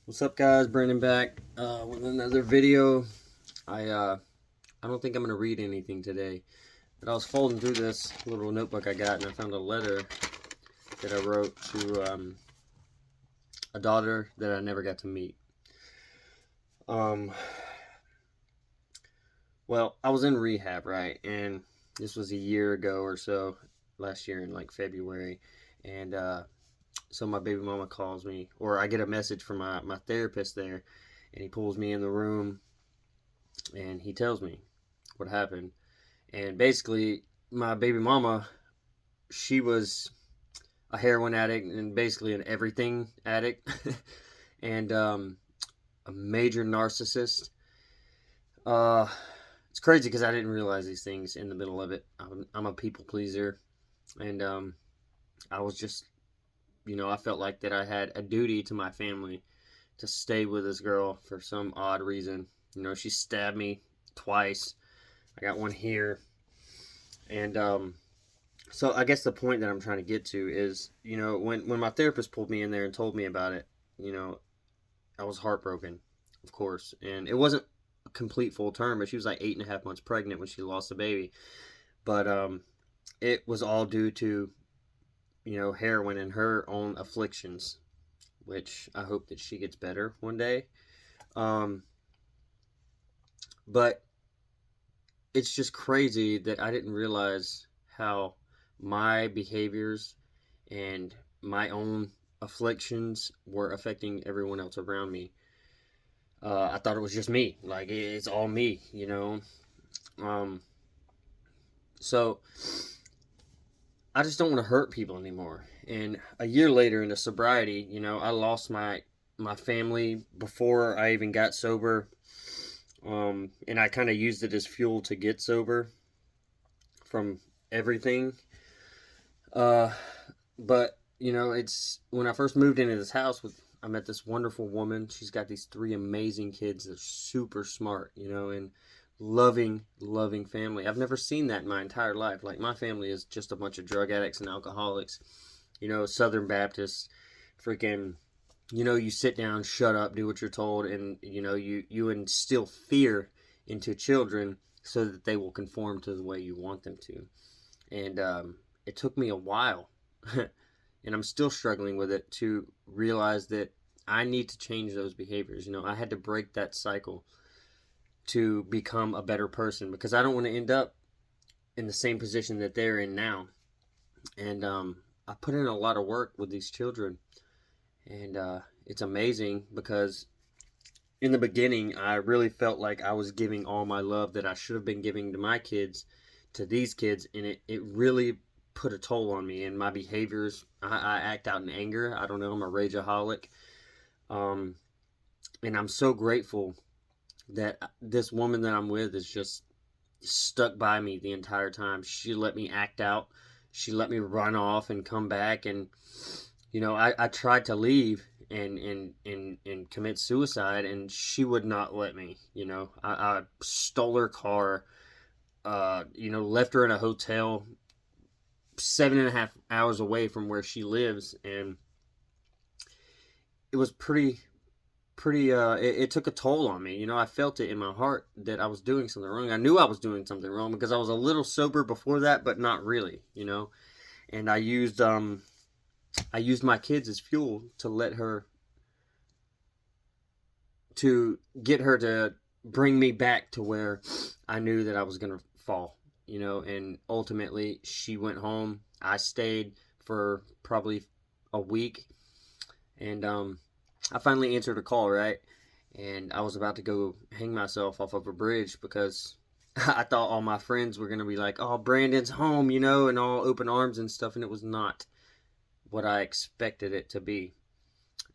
What's up, guys? Brandon back with another video. I don't think I'm gonna read anything today, but I was folding through this little notebook I got, and I found a letter that I wrote to a daughter that I never got to meet. Um, well, I was in rehab, right, and this was a year ago or so, last year in like February, and so my baby mama calls me, or I get a message from my therapist there, and he pulls me in the room and he tells me what happened. And basically, my baby mama, she was a heroin addict and basically an everything addict, and a major narcissist. Uh, it's crazy because I didn't realize these things in the middle of it. I'm a people pleaser, and I was just, I felt like that I had a duty to my family to stay with this girl for some odd reason. She stabbed me twice. I got one here, and so I guess the point that I'm trying to get to is, when my therapist pulled me in there and told me about it, I was heartbroken, of course, and it wasn't a complete full term, but she was like 8.5 months pregnant when she lost the baby. But it was all due to heroin and her own afflictions, which I hope that she gets better one day. Um, but it's just crazy that I didn't realize how my behaviors and my own afflictions were affecting everyone else around me. I thought it was just me, like it's all me. Um, so I just don't want to hurt people anymore. And a year later into sobriety, I lost my family before I even got sober. And I kind of used it as fuel to get sober from everything. Uh, but it's when I first moved into this house with I met this wonderful woman. She's got these three amazing kids. They're super smart, and loving, loving family. I've never seen that in my entire life. Like my family is just a bunch of drug addicts and alcoholics. Southern Baptists, freaking. You sit down, shut up, do what you're told, and you instill fear into children so that they will conform to the way you want them to. And it took me a while, and I'm still struggling with it to realize that I need to change those behaviors. I had to break that cycle to become a better person because I don't want to end up in the same position that they're in now. And I put in a lot of work with these children, and it's amazing because in the beginning, I really felt like I was giving all my love that I should have been giving to my kids to these kids, and it really put a toll on me and my behaviors. I act out in anger. I don't know. I'm a rageaholic. Um, and I'm so grateful that this woman that I'm with is just stuck by me the entire time. She let me act out. She let me run off and come back. And, I tried to leave and commit suicide, and she would not let me. I stole her car, left her in a hotel 7.5 hours away from where she lives, and it was pretty it took a toll on me. I felt it in my heart that I was doing something wrong. I knew I was doing something wrong because I was a little sober before that, but not really. And I used my kids as fuel to let her to get her to bring me back to where I knew that I was going to fall. And ultimately she went home. I stayed for probably a week, and I finally answered a call, right? And I was about to go hang myself off of a bridge because I thought all my friends were going to be like, oh, Brandon's home, and all open arms and stuff. And it was not what I expected it to be.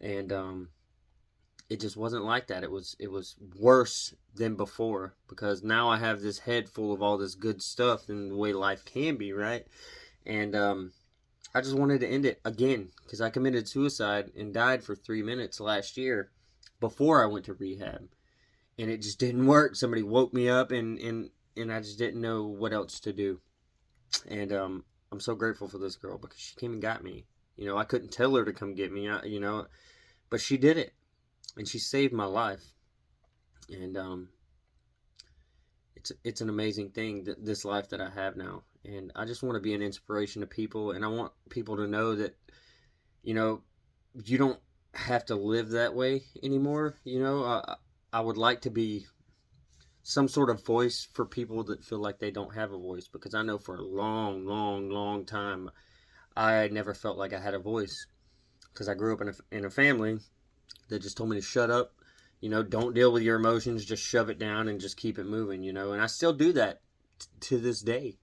And it just wasn't like that. It was worse than before because now I have this head full of all this good stuff and the way life can be, right? And I just wanted to end it again because I committed suicide and died for 3 minutes last year before I went to rehab, and it just didn't work. Somebody woke me up, and I just didn't know what else to do. And I'm so grateful for this girl because she came and got me. I couldn't tell her to come get me, but she did it. and she saved my life. And it's an amazing thing, that this life that I have now. And I just want to be an inspiration to people, and I want people to know that, you know, you don't have to live that way anymore. I would like to be some sort of voice for people that feel like they don't have a voice, because I know for a long, long, long time I never felt like I had a voice, because I grew up in a family that just told me to shut up, don't deal with your emotions, just shove it down and just keep it moving, and I still do that to this day,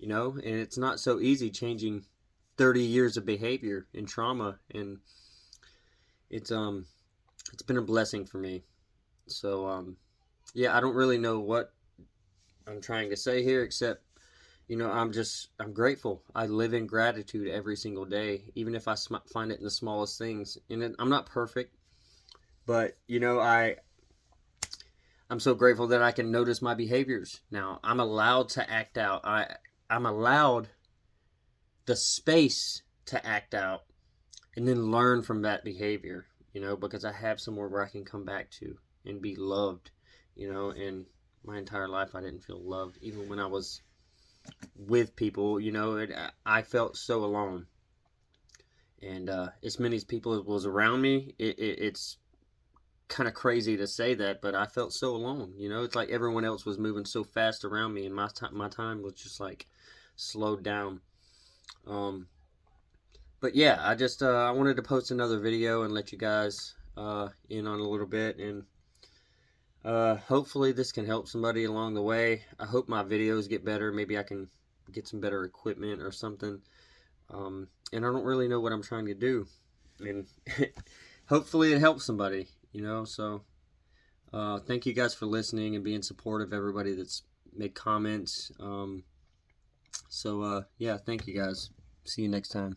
and it's not so easy changing 30 years of behavior and trauma, and it's been a blessing for me. So yeah, I don't really know what I'm trying to say here, except I'm grateful. I live in gratitude every single day, even if I find it in the smallest things. And I'm not perfect, but I'm so grateful that I can notice my behaviors now. I'm allowed to act out. I'm allowed the space to act out, and then learn from that behavior, because I have somewhere where I can come back to and be loved, and my entire life I didn't feel loved. Even when I was with people, I felt so alone. And as many people as was around me, it's kind of crazy to say that, but I felt so alone. It's like everyone else was moving so fast around me, and my time was just like slowed down. But yeah, I wanted to post another video and let you guys in on a little bit, and hopefully this can help somebody along the way. I hope my videos get better. Maybe I can get some better equipment or something. And I don't really know what I'm trying to do, and hopefully it helps somebody. So thank you guys for listening and being supportive. Everybody that's made comments. So yeah, thank you guys. See you next time.